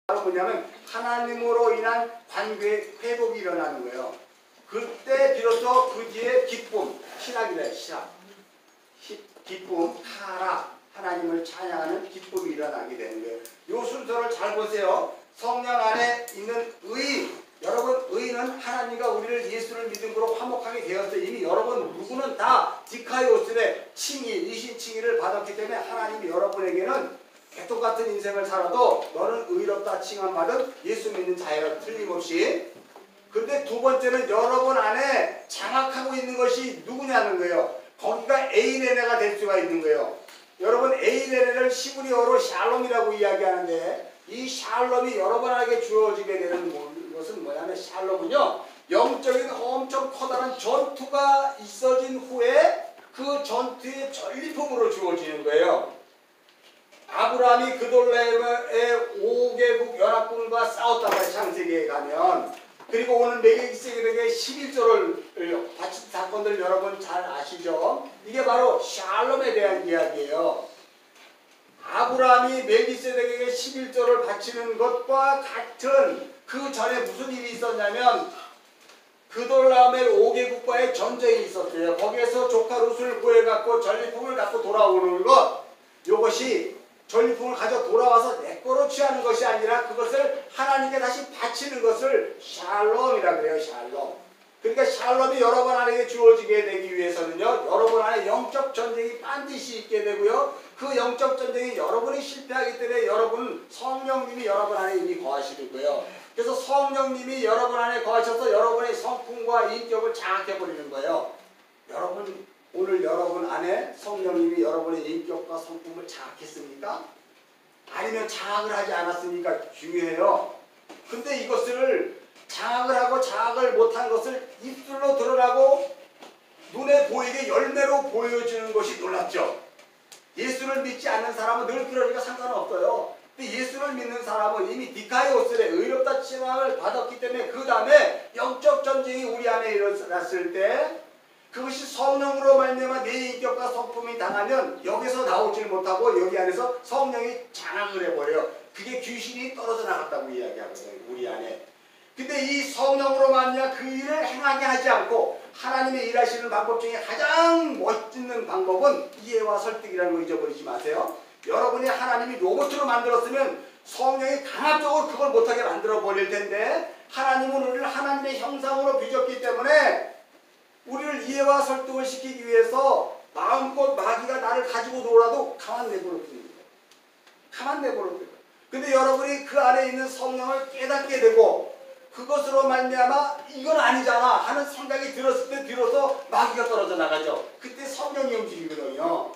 바로 뭐냐면 하나님으로 인한 관계 회복이 일어나는 거예요. 그때 비로소 그 뒤에 기쁨, 신학이래, 신학. 기쁨, 타라, 하나님을 찬양하는 기쁨이 일어나게 되는 거예요. 이 순서를 잘 보세요. 성령 안에 있는 의, 여러분 의는 하나님과 우리를 예수를 믿음으로 화목하게 되었어요. 이미 여러분 누구는 다 디카이오스의 칭의, 의신칭의를 받았기 때문에 하나님이 여러분에게는 개떡같은 인생을 살아도 너는 의롭다 칭함 받은 예수 믿는 자예요. 틀림없이. 근데 두 번째는 여러분 안에 장악하고 있는 것이 누구냐는 거예요. 거기가 에이레네가 될 수가 있는 거예요. 여러분 에이레네를 시브리어로 샬롬이라고 이야기하는데 이 샬롬이 여러분에게 주어지게 되는 것은 뭐냐면 샬롬은요 영적인 엄청 커다란 전투가 있어진 후에 그 전투의 전리품으로 주어지는 거예요. 아브라함이 그돌라임의 5개국 연합군과 싸웠다가 창세기에 가면 그리고 오늘 멜기세덱에게 11조를 바친 사건들 여러분 잘 아시죠? 이게 바로 샬롬에 대한 이야기예요. 아브라함이 멜기세덱에게 11조를 바치는 것과 같은 그 전에 무슨 일이 있었냐면 그돌라오멜 5개국과의 전쟁이 있었어요. 거기에서 조카 룻을 구해갖고 전리품을 갖고 돌아오는 것, 이것이 전리품을 가져 돌아와서 내 거로 취하는 것이 아니라 그것을 하나님께 다시 바치는 것을 샬롬이라 그래요. 샬롬. 그러니까 샬롬이 여러분 안에 주어지게 되기 위해서는요. 여러분 안에 영적 전쟁이 반드시 있게 되고요. 그 영적 전쟁이 여러분이 실패하기 때문에 여러분 성령님이 여러분 안에 이미 거하시는 거예요. 그래서 성령님이 여러분 안에 거하셔서 여러분의 성품과 인격을 장악해버리는 거예요. 여러분 오늘 여러분 안에 성령님이 여러분의 인격과 성품을 장악했습니까? 아니면 장악을 하지 않았습니까? 중요해요. 근데 이것을 장악을 하고 장악을 못한 것을 입술로 드러나고 눈에 보이게 열매로 보여주는 것이 놀랍죠. 예수를 믿지 않는 사람은 늘 그러니까 상관없어요. 근데 예수를 믿는 사람은 이미 디카이오스의 의롭다 칭함을 받았기 때문에 그 다음에 영적 전쟁이 우리 안에 일어났을 때 그것이 성령으로 말미암아 내 인격과 성품이 당하면 여기서 나오질 못하고 여기 안에서 성령이 장악을 해버려요. 그게 귀신이 떨어져 나갔다고 이야기하거든요. 우리 안에. 근데 이 성령으로 말미암아 그 일을 행하게 하지 않고 하나님의 일하시는 방법 중에 가장 멋있는 방법은 이해와 설득이라는 거 잊어버리지 마세요. 여러분이 하나님이 로봇으로 만들었으면 성령이 강압적으로 그걸 못하게 만들어 버릴 텐데 하나님은 우리를 하나님의 형상으로 빚었기 때문에 우리를 이해와 설득을 시키기 위해서 마음껏 마귀가 나를 가지고 놀아도 가만 내버려둡니다. 가만 내버려둡니다. 근데 여러분이 그 안에 있는 성령을 깨닫게 되고 그것으로 말미암아 이건 아니잖아 하는 생각이 들었을 때 비로소 마귀가 떨어져 나가죠. 그때 성령이 움직이거든요.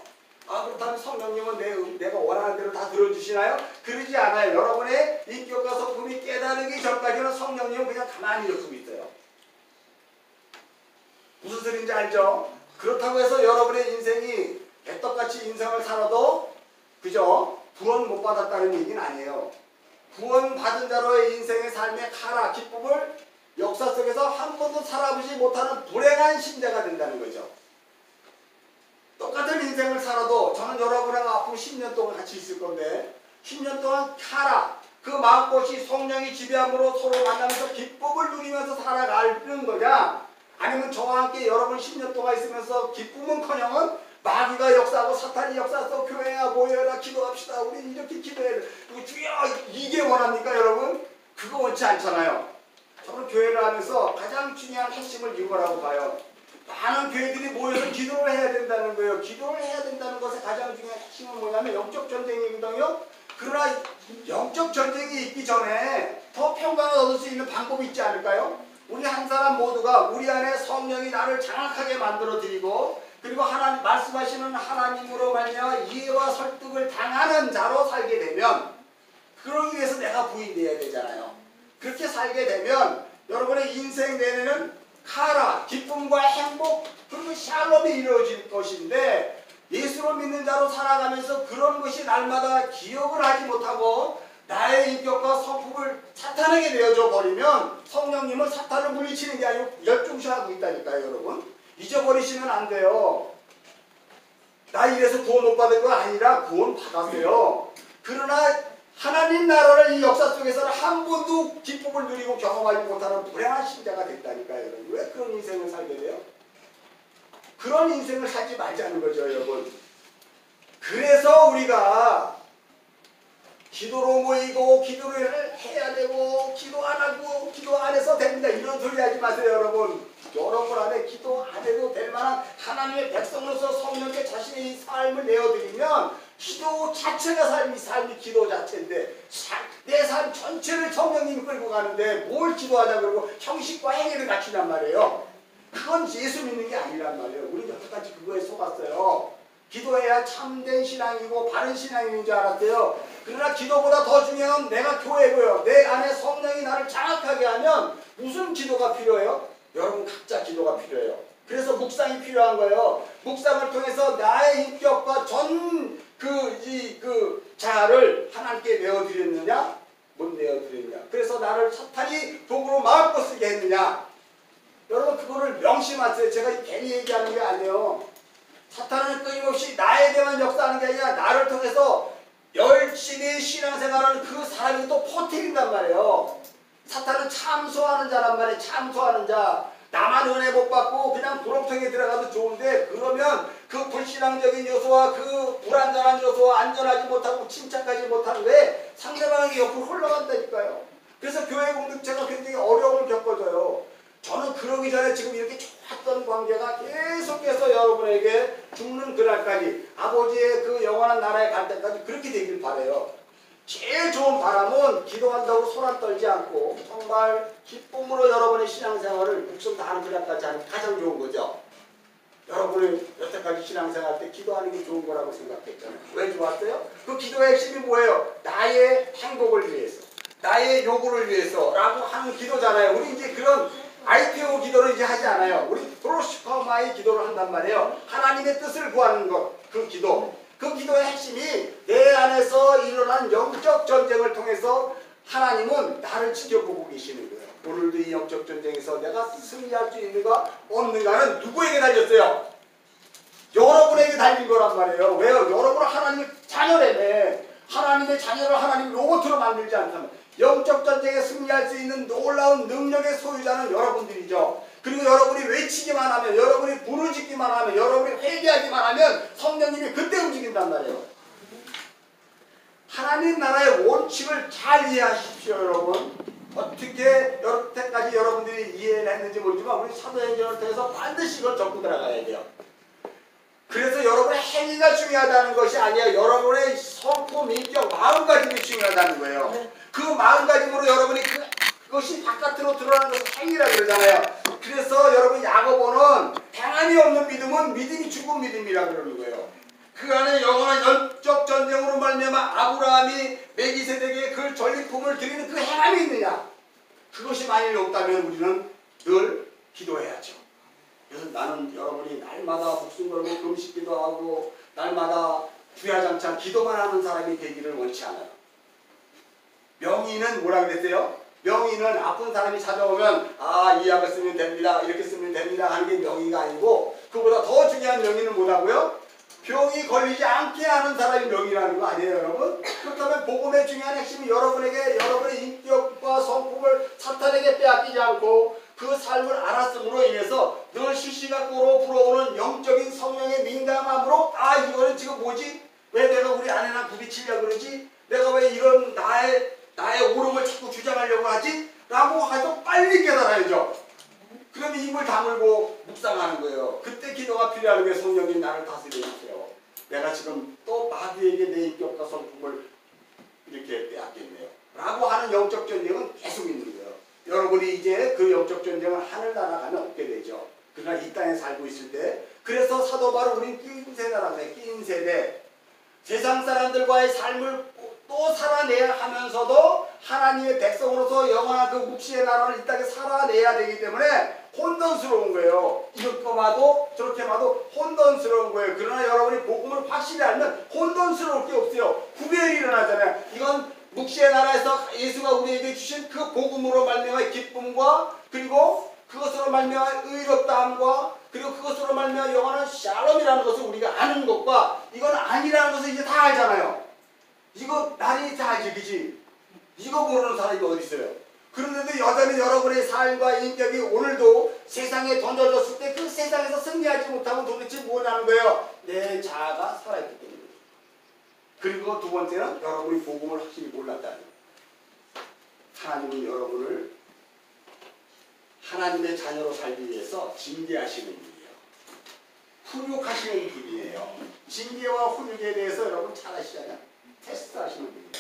아 그렇다면 성령님은 내가 원하는 대로 다 들어주시나요? 그러지 않아요. 여러분의 인격과 성품이 깨달기 전까지는 성령님은 그냥 가만히 있고 있어요. 무슨 소리인지 알죠? 그렇다고 해서 여러분의 인생이 개떡같이 인생을 살아도 그죠? 구원 못 받았다는 얘기는 아니에요. 구원 받은 자로의 인생의 삶의 카라, 기쁨을 역사 속에서 한 번도 살아보지 못하는 불행한 신자가 된다는 거죠. 똑같은 인생을 살아도 저는 여러분하고 앞으로 10년 동안 같이 있을 건데 10년 동안 카라, 그 마음꽃이 성령이 지배함으로 서로 만나면서 기쁨을 누리면서 살아가는 거냐? 아니면 저와 함께 여러분 10년 동안 있으면서 기쁨은커녕은 마귀가 역사하고 사탄이 역사해서 교회야 모여라 기도합시다 우리 이렇게 기도해야 돼 그리고 주여 이게 원합니까 여러분? 그거 원치 않잖아요. 저는 교회를 하면서 가장 중요한 핵심을 이거라고 봐요. 많은 교회들이 모여서 기도를 해야 된다는 거예요. 기도를 해야 된다는 것의 가장 중요한 핵심은 뭐냐면 영적 전쟁이거든요. 그러나 영적 전쟁이 있기 전에 더 평강을 얻을 수 있는 방법이 있지 않을까요? 우리 한 사람 모두가 우리 안에 성령이 나를 장악하게 만들어드리고 그리고 하나님 말씀하시는 하나님으로 말미암아 이해와 설득을 당하는 자로 살게 되면 그러기 위해서 내가 부인되어야 되잖아요. 그렇게 살게 되면 여러분의 인생 내내는 카라, 기쁨과 행복 그리고 샬롬이 이루어질 것인데 예수를 믿는 자로 살아가면서 그런 것이 날마다 기억을 하지 못하고 나의 인격과 성품을 사탄에게 내어줘 버리면 성령님은 사탄을 물리치는 게 아니고 열중시하고 있다니까요. 여러분 잊어버리시면 안 돼요. 나 이래서 구원 못 받을 거 아니라 구원 받았어요. 그러나 하나님 나라를 이 역사 속에서는 아무도 기쁨을 누리고 경험하지 못하는 불행한 신자가 됐다니까요. 여러분. 왜 그런 인생을 살게 돼요? 그런 인생을 살지 말자는 거죠, 여러분. 그래서 우리가 기도로 모이고 기도를 해야 되고 기도 안 하고 기도 안 해서 됩니다. 이런 소리 하지 마세요, 여러분. 여러분 안에 기도 안 해도 될 만한 하나님의 백성으로서 성령께 자신의 삶을 내어드리면 기도 자체가 삶이 기도 자체인데 내 삶 전체를 성령님이 끌고 가는데 뭘 기도하자 그러고 형식과 행위를 갖추란 말이에요. 그건 예수 믿는 게 아니란 말이에요. 우리 여태까지 그거에 속았어요. 기도해야 참된 신앙이고 바른 신앙인 줄 알았대요. 그러나 기도보다 더 중요한 내가 교회고요. 내 안에 성령이 나를 장악하게 하면 무슨 기도가 필요해요? 여러분 각자 기도가 필요해요. 그래서 묵상이 필요한 거예요. 묵상을 통해서 나의 인격과 전 자아를 하나님께 내어드렸느냐? 못 내어드렸냐? 그래서 나를 사탄이 도구로 마음껏 쓰게 했느냐? 여러분 그거를 명심하세요. 제가 괜히 얘기하는 게 아니에요. 사탄은 끊임없이 나에게만 역사하는 게 아니라 나를 통해서 열심히 신앙생활하는 그 사람이 또 퍼뜨린단 말이에요. 사탄은 참소하는 자란 말이에요. 참소하는 자. 나만 은혜 못 받고 그냥 구렁텅이에 들어가도 좋은데 그러면 그 불신앙적인 요소와 그 불안전한 요소와 안전하지 못하고 침착하지 못하는 왜 상대방에게 옆으로 흘러간다니까요. 그래서 교회 공동체가 굉장히 어려움을 겪어져요. 저는 그러기 전에 지금 이렇게 좋았던 관계가 계속해서 여러분에게 죽는 그날까지 아버지의 그 영원한 나라에 갈 때까지 그렇게 되길 바라요. 제일 좋은 바람은 기도한다고 소란 떨지 않고 정말 기쁨으로 여러분의 신앙생활을 목숨 다하는 그날까지 하는 가장 좋은 거죠. 여러분이 여태까지 신앙생활 때 기도하는 게 좋은 거라고 생각했잖아요. 왜 좋았어요? 그 기도의 핵심이 뭐예요? 나의 행복을 위해서, 나의 요구를 위해서 라고 하는 기도잖아요. 우리 이제 그런 IPO 기도를 이제 하지 않아요. 우리 프로시퍼마의 기도를 한단 말이에요. 하나님의 뜻을 구하는 것, 그 기도. 그 기도의 핵심이 내 안에서 일어난 영적 전쟁을 통해서 하나님은 나를 지켜보고 계시는 거예요. 오늘도 이 영적 전쟁에서 내가 승리할 수 있는가 없는가는 누구에게 달렸어요? 여러분에게 달린 거란 말이에요. 왜요? 여러분은 하나님의 자녀라며. 하나님의 자녀를 하나님 로봇으로 만들지 않다면 영적 전쟁에 승리할 수 있는 놀라운 능력의 소유자는 여러분들이죠. 그리고 여러분이 외치기만 하면, 여러분이 부르짖기만 하면, 여러분이 회개하기만 하면 성령님이 그때 움직인단 말이에요. 하나님 나라의 원칙을 잘 이해하십시오, 여러분. 어떻게 여태까지 여러분들이 이해를 했는지 모르지만 우리 사도행전을 통해서 반드시 이걸 적고 들어가야 돼요. 그래서 여러분의 행위가 중요하다는 것이 아니에요. 여러분의 성품, 인격, 마음가짐이 중요하다는 거예요. 그 마음가짐으로 여러분이 그것이 바깥으로 드러나는 것을 행위라고 그러잖아요. 그래서 여러분 야고보는 행함이 없는 믿음은 믿음이 죽은 믿음이라고 그러는 거예요. 그 안에 영원한 영적 전쟁으로 말미암아 아브라함이 멜기세덱에게 그 전리품을 드리는 그 행함이 있느냐? 그것이 만일 없다면 우리는 늘 기도해야죠. 그래서 나는 여러분이 날마다 목숨 걸고 금식기도 하고 날마다 주야장창 기도만 하는 사람이 되기를 원치 않아요. 명의는 뭐라 그랬어요? 명의는 아픈 사람이 찾아오면 이 약을 쓰면 됩니다. 이렇게 쓰면 됩니다 하는 게 명의가 아니고 그보다 더 중요한 명의는 뭐라고요? 병이 걸리지 않게 하는 사람이 명의라는 거 아니에요, 여러분? 그렇다면 복음의 중요한 핵심이 여러분에게 여러분의 인격과 성품을 사탄에게 빼앗기지 않고 그 삶을 알았음으로 인해서 늘 시시각각으로 불어오는 영적인 성령의 민감함으로 이거는 지금 뭐지? 왜 내가 우리 아내랑 부딪히려고 그러지? 내가 왜 이런 나의 오름을 자꾸 주장하려고 하지? 라고 해서 빨리 깨달아야죠. 그러면 입을 다물고 묵상하는 거예요. 그때 기도가 필요한 게 성령님 나를 다스려 주세요. 내가 지금 또 마귀에게 내 인격과 성품을 이렇게 빼앗겼네요. 라고 하는 영적 전쟁은 계속 있는 거예요. 여러분이 이제 그 영적 전쟁을 하늘나라 가면 없게 되죠. 그러나 이 땅에 살고 있을 때 그래서 사도 바로 우린 끼인 세대라고 해요. 끼인 세대. 세상 사람들과의 삶을 또 살아내야 하면서도 하나님의 백성으로서 영원한 그 묵시의 나라를 이 땅에 살아내야 되기 때문에 혼돈스러운 거예요. 이렇게 봐도 저렇게 봐도 혼돈스러운 거예요. 그러나 여러분이 복음을 확실히 알면 혼돈스러울 게 없어요. 구별이 일어나잖아요. 이건 묵시의 나라에서 예수가 우리에게 주신 그 복음으로 말미암아 기쁨과 그리고 그것으로 말미암아 의롭다함과 그리고 그것으로 말미암아 영원한 샬롬이라는 것을 우리가 아는 것과 이건 아니라는 것을 이제 다 알잖아요. 이거 나리 다 알지, 그지? 이거 모르는 사람이 어디 있어요? 그런데도 여전히 여러분의 삶과 인격이 오늘도 세상에 던져졌을 때 그 세상에서 승리하지 못하면 도대체 뭐라는 거예요? 내 자아가 살아있기 때문에. 그리고 두 번째는 여러분이 복음을 확실히 몰랐다는 거예요. 하나님은 여러분을 하나님의 자녀로 살기 위해서 징계하시는 분이에요. 훈육하시는 분이에요. 징계와 훈육에 대해서 여러분 잘 아시잖아요. 테스트하시는 분이에요.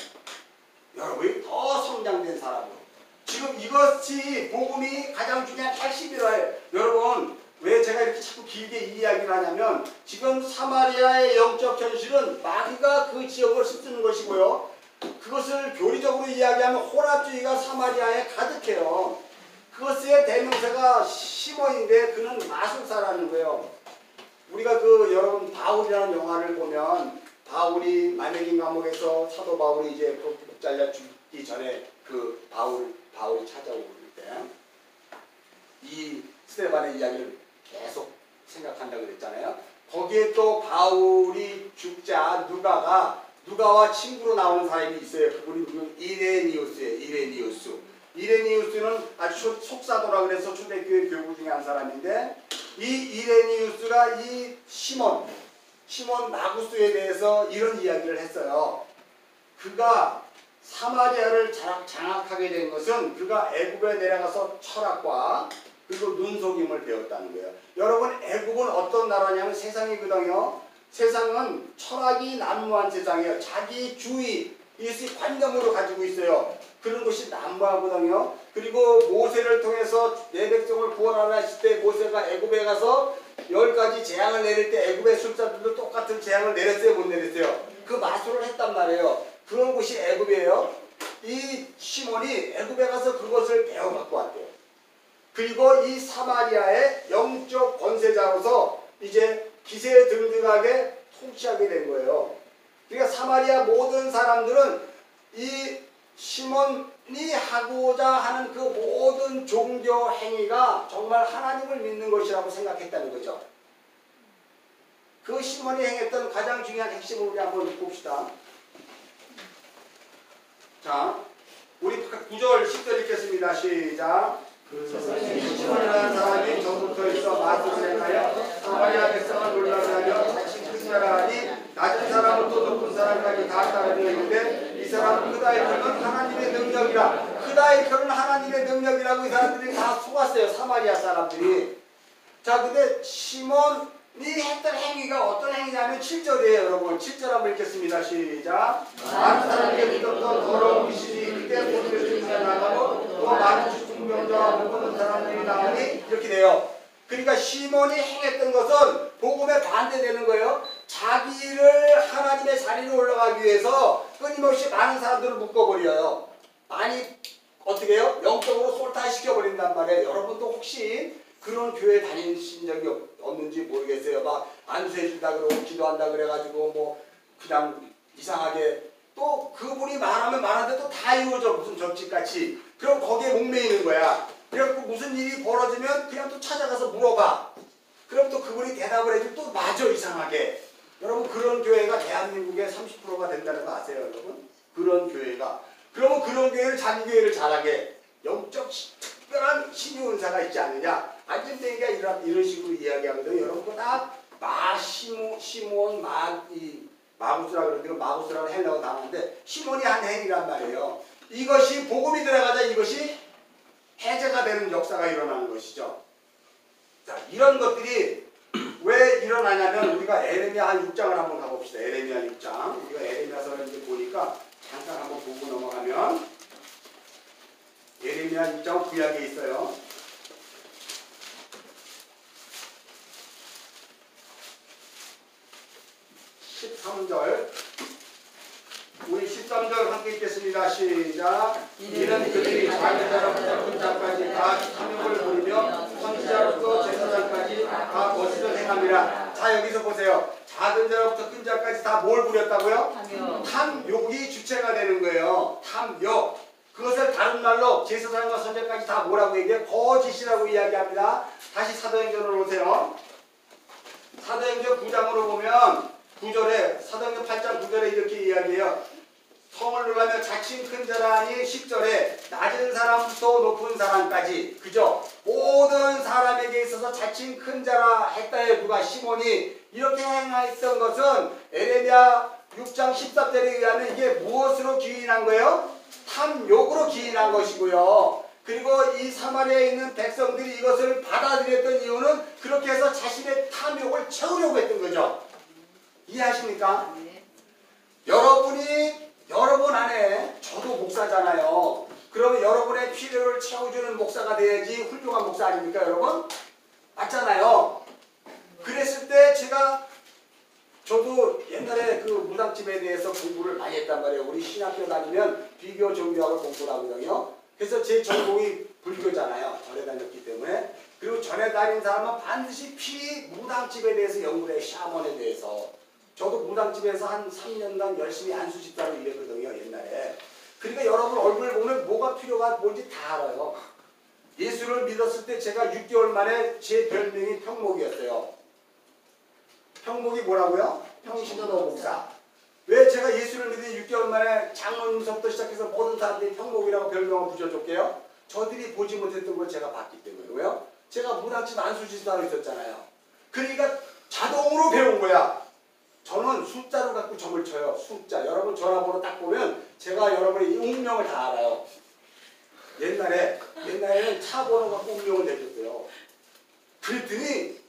여러분이 더 성장된 사람으로. 지금 이것이 복음이 가장 중요한 핵심이라요. 여러분 왜 제가 이렇게 자꾸 길게 이 이야기를 하냐면 지금 사마리아의 영적 현실은 마귀가 그 지역을 습쓰는 것이고요. 그것을 교리적으로 이야기하면 혼합주의가 사마리아에 가득해요. 그것의 대명사가 시몬인데 그는 마술사라는 거예요. 우리가 여러분 바울이라는 영화를 보면 바울이 마네긴 감옥에서 사도 바울이 이제 잘려 죽기 전에 그 바울이 찾아오고 그럴 때 이 스데반의 이야기를 계속 생각한다고 그랬잖아요. 거기에 또 바울이 죽자 누가와 친구로 나오는 사람이 있어요. 그분이 이레니우스예요. 이레니우스는 아주 속사도라 그래서 초대교회 교구 중에 한 사람인데 이 이레니우스가 이 시몬 마구스에 대해서 이런 이야기를 했어요. 그가 사마리아를 장악하게 된 것은 그가 애굽에 내려가서 철학과 그리고 눈속임을 배웠다는 거예요. 여러분 애굽은 어떤 나라냐면 세상이거든요. 세상은 철학이 난무한 세상이에요. 자기주의 이것이 관념으로 가지고 있어요. 그런 것이 난무하거든요. 그리고 모세를 통해서 내 백성을 구원하라 했을 때 모세가 애굽에 가서 10가지 재앙을 내릴 때 애굽의 술사들도 똑같은 재앙을 내렸어요? 못 내렸어요? 그 마술을 했단 말이에요. 그런 곳이 애굽이에요. 이 시몬이 애굽에 가서 그것을 배워갖고 왔대요. 그리고 이 사마리아의 영적 권세자로서 이제 기세등등하게 통치하게 된 거예요. 그러니까 사마리아 모든 사람들은 이 시몬이 하고자 하는 그 모든 종교 행위가 정말 하나님을 믿는 것이라고 생각했다는 거죠. 그 시몬이 행했던 가장 중요한 핵심을 우리 한번 봅시다. 자, 우리 9절 10절 읽겠습니다. 시작. 시몬이라는 사람이 전부터 있어 마술을 행하여 사마리아 백성을 놀라게 하며 자신 큰 자라니 낮은 사람부터 높은 사람까지 다 따르려 있는데 이 사람은 크다 일컬은 하나님의 능력이라. 크다 일컬은 하나님의 능력이라고 이 사람들이 다 속았어요. 사마리아 사람들이. 자, 근데 시몬이 했던 행위가 어떤 행위냐면 7절이에요. 여러분 7절 한번 읽겠습니다. 시작. 많은 사람에게 믿었던 더러운 귀신이 그때 본들을 중에 나가고 또 많은 중병자와 못 보는 사람들이 나오니 이렇게 돼요. 그러니까 시몬이 행했던 것은 복음에 반대되는 거예요. 자기를 하나님의 자리로 올라가기 위해서 끊임없이 많은 사람들을 묶어버려요. 많이 어떻게 해요? 영적으로 솔타시켜버린단 말이에요. 여러분도 혹시 그런 교회 다니신 적이 없는지 모르겠어요. 막 안수해준다 그러고 기도한다 그래가지고 뭐 그냥 이상하게 또 그분이 말하면 말하는데 또 다 이루어져 무슨 점집같이. 그럼 거기에 목매이는 거야. 그래갖고 무슨 일이 벌어지면 그냥 또 찾아가서 물어봐. 그럼 또 그분이 대답을 해주면 또 맞아 이상하게. 여러분 그런 교회가 대한민국의 30%가 된다는 거 아세요 여러분? 그런 교회가. 그러면 그런 교회를 자기 교회를 잘하게 영적 특별한 신유 은사가 있지 않느냐. 안전뱅이가 이런 식으로 이야기하거든요. 여러분 그거 다 시몬 마구스라 그러는데 마구스라는 헬라어 단어인데 시몬이 한 행위란 말이에요. 이것이 복음이 들어가자 이것이 해제가 되는 역사가 일어나는 것이죠. 자, 이런 것들이 왜 일어나냐면 우리가 에레미야 한 6장을 한번 가봅시다. 에레미야 6장. 우리가 에레미야서를 이제 보니까 잠깐 한번 보고 넘어가면 에레미야 6장 구약에 있어요. 13절. 우리 13절 함께 읽겠습니다. 시작. 이는 그들이 작은 자로부터 큰 자까지 다 탐욕을 부리며 선지자로부터 제사장까지 다 거짓을 행함이라. 자, 여기서 보세요. 작은 자로부터 큰 자까지 다 뭘 부렸다고요? 탐욕이 주체가 되는 거예요. 탐욕. 그것을 다른 말로 제사장과 선지자까지 다 뭐라고 얘기해요? 거짓이라고 이야기합니다. 다시 사도행전으로 오세요. 사도행전 9장으로 보면 9절에 사도행전 8장 9절에 이렇게 이야기해요. 성을 누가며 자칭 큰 자라니 10절에 낮은 사람부터 높은 사람까지 그죠? 모든 사람에게 있어서 자칭 큰 자라 했다에 누가 시몬이 이렇게 행했던 것은 에레미야 6장 14절에 의하면 이게 무엇으로 기인한 거예요? 탐욕으로 기인한 것이고요. 그리고 이 사마리아에 있는 백성들이 이것을 받아들였던 이유는 그렇게 해서 자신의 탐욕을 채우려고 했던 거죠. 이해하십니까? 네. 여러분 안에 저도 목사잖아요. 그러면 여러분의 필요를 채워주는 목사가 돼야지 훌륭한 목사 아닙니까 여러분? 맞잖아요. 그랬을 때 저도 옛날에 그 무당집에 대해서 공부를 많이 했단 말이에요. 우리 신학교 다니면 비교 종교학을 공부를 하거든요. 그래서 제 전공이 불교잖아요. 절에 다녔기 때문에. 그리고 절에 다닌 사람은 반드시 무당집에 대해서 연구를 해요. 샤먼에 대해서. 저도 무당집에서 한 3년간 열심히 안수집사로 일했거든요. 옛날에. 그러니까 여러분 얼굴 보면 뭐가 필요가 뭔지 다 알아요. 예수를 믿었을 때 제가 6개월 만에 제 별명이 평목이었어요. 평목이 뭐라고요? 평신도 목사. 왜 제가 예수를 믿은 6개월 만에 장로님서부터 시작해서 모든 사람들이 평목이라고 별명을 붙여줬게요? 저들이 보지 못했던 걸 제가 봤기 때문에. 왜요? 제가 무당집 안수집사로 있었잖아요. 그러니까 자동으로 배운 거야. 저는 숫자로 갖고 점을 쳐요. 숫자. 여러분 전화번호 딱 보면 제가 여러분의 운명을 다 알아요. 옛날에는 차 번호 갖고 운명을 내줬어요. 그랬더니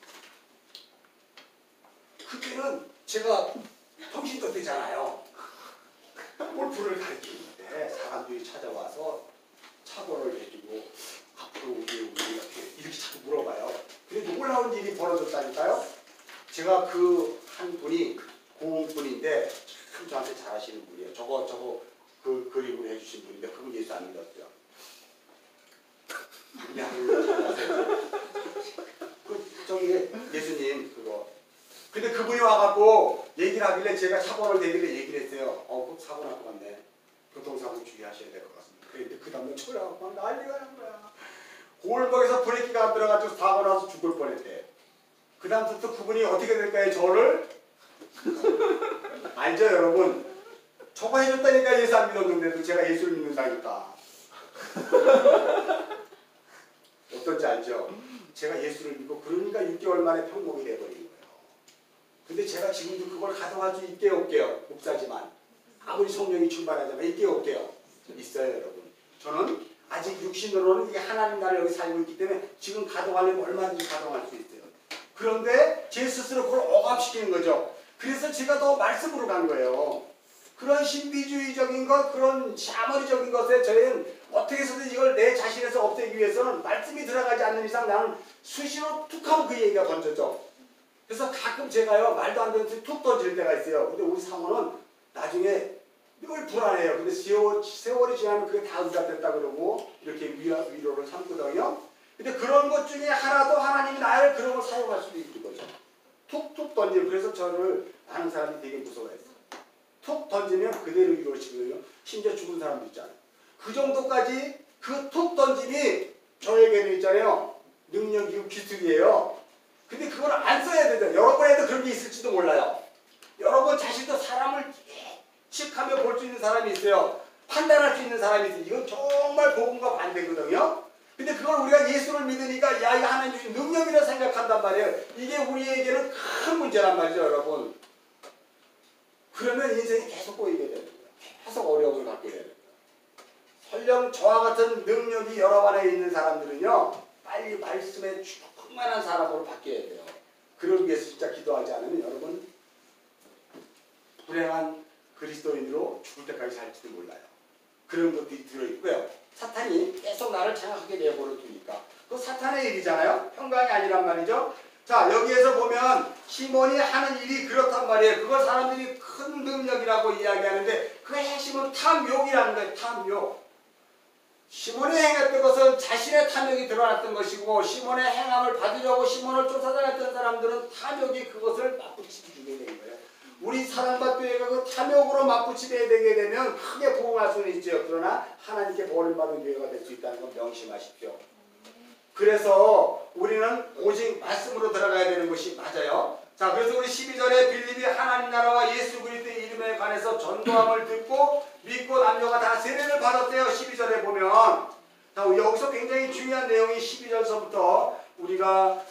그때는 제가 통신도 되잖아요. 골프를 가르치는데 사람들이 찾아와서 차 번호를 해주고 앞으로 우리 이렇게 자꾸 물어봐요. 근데 놀라운 일이 벌어졌다니까요. 제가 그 한 분이 고흥분인데 참 저한테 잘하시는 분이에요. 저거 그 그림을 해주신 분인데 그분 예수 안 믿었어요. 저기 예수님 그거. 근데 그분이 와갖고 얘기를 하길래 제가 사고를 내길래 얘기를 했어요. 그 사고 날 것 같네. 교통사고 주의하셔야 될 것 같습니다. 그런데 그 다음에 쳐려갖고 막 난리가 난 거야. 골목에서 브레이크가 안 들어가지고 사고 나서 죽을 뻔했대. 그 다음부터 그분이 어떻게 될까요? 저를 알죠 여러분? 저거 해줬다니까 예수 안 믿었는데도 제가 예수를 믿는다니까. 어떤지 알죠? 제가 예수를 믿고 그러니까 6개월 만에 평목이 돼버린 거예요. 근데 제가 지금도 그걸 가져갈 수 있게 없게요. 목사지만 아무리 성령이 충만하지만 있게 없게요. 있어요 여러분. 저는 아직 육신으로는 이게 하나님 나라를 여기 살고 있기 때문에 지금 가동하려면 얼마든지 가동할 수 있어요. 그런데 제 스스로 그걸 억압시키는 거죠. 그래서 제가 더 말씀으로 간 거예요. 그런 신비주의적인 것, 그런 샤머니적인 것에 저희는 어떻게 해서든 이걸 내 자신에서 없애기 위해서는 말씀이 들어가지 않는 이상 나는 수시로 툭 하면 그 얘기가 던져져. 그래서 가끔 제가요 말도 안 되는 소리 툭 던질 때가 있어요. 근데 우리 사모는 나중에 늘 불안해요. 근데 세월이 지나면 그게 다 응답됐다 그러고 이렇게 위로를 삼거든요. 근데 그런 것 중에 하나도 하나님이 나를 그런 걸 사용할 수도 있는 거죠. 툭툭 던지면. 그래서 저를 아는 사람이 되게 무서워했어요. 툭 던지면 그대로 이루어지거든요. 심지어 죽은 사람도 있잖아요. 그 정도까지 그 툭 던짐이 저에게는 있잖아요. 능력이고 기술이에요. 근데 그걸 안 써야 되죠. 여러분에도 그런 게 있을지도 몰라요. 여러분 자신도 사람을 예측하며 볼 수 있는 사람이 있어요. 판단할 수 있는 사람이 있어요. 이건 정말 복음과 반대거든요. 근데 그걸 우리가 예수를 믿으니까 야 이거 하나님의 능력이라 생각한단 말이에요. 이게 우리에게는 큰 문제란 말이죠 여러분. 그러면 인생이 계속 꼬이게 되는 거예요. 계속 어려움을 갖게 되는 거예요. 설령 저와 같은 능력이 여러 안에 있는 사람들은요 빨리 말씀에 충만한 사람으로 바뀌어야 돼요. 그러기 위해서 진짜 기도하지 않으면 여러분 불행한 그리스도인으로 죽을 때까지 살지도 몰라요. 그런 것들이 들어있고요. 사탄이 계속 나를 장악하게 내버려 두니까 그거 사탄의 일이잖아요. 평강이 아니란 말이죠. 자 여기에서 보면 시몬이 하는 일이 그렇단 말이에요. 그걸 사람들이 큰 능력이라고 이야기하는데 그 핵심은 탐욕이라는 거예요. 탐욕. 시몬이 행했던 것은 자신의 탐욕이 드러났던 것이고 시몬의 행함을 받으려고 시몬을 쫓아다녔던 사람들은 탐욕이 그것을 맞붙이게 된 거예요. 우리 사랑받교회가 그 탐욕으로 맞붙이게 되게 되면 크게 부흥할 수는 있죠. 그러나 하나님께 버림받은 교회가 될 수 있다는 건 명심하십시오. 그래서 우리는 오직 말씀으로 들어가야 되는 것이 맞아요. 자, 자, 그래서 우리 12절에 빌립이 하나님 나라와 예수 그리스도의 이름에 관해서 전도함을 듣고 믿고 남녀가 다 세례를 받았대요. 12절에 보면. 자, 여기서 굉장히 중요한 내용이 12절서부터 우리가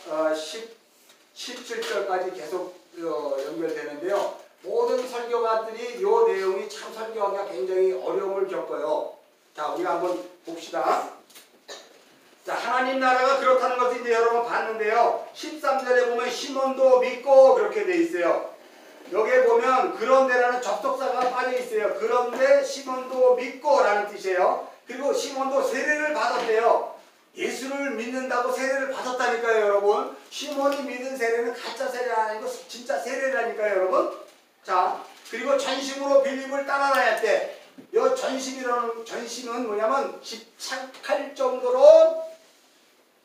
17절까지 계속 연결되는데요. 모든 설교가들이 이 내용이 참 설교하기가 굉장히 어려움을 겪어요. 자, 우리가 한번 봅시다. 자, 하나님 나라가 그렇다는 것을 이제 여러분 봤는데요. 13절에 보면 시몬도 믿고 그렇게 돼 있어요. 여기에 보면 그런데라는 접속사가 빠져 있어요. 그런데 시몬도 믿고 라는 뜻이에요. 그리고 시몬도 세례를 받았대요. 예수를 믿는다고 세례를 받았다니까요, 여러분. 시몬이 믿은 세례는 가짜 세례가 아니고 진짜 세례라니까요, 여러분. 자, 그리고 전심으로 빌립을 따라다녔대. 이 전심은 뭐냐면 집착할 정도로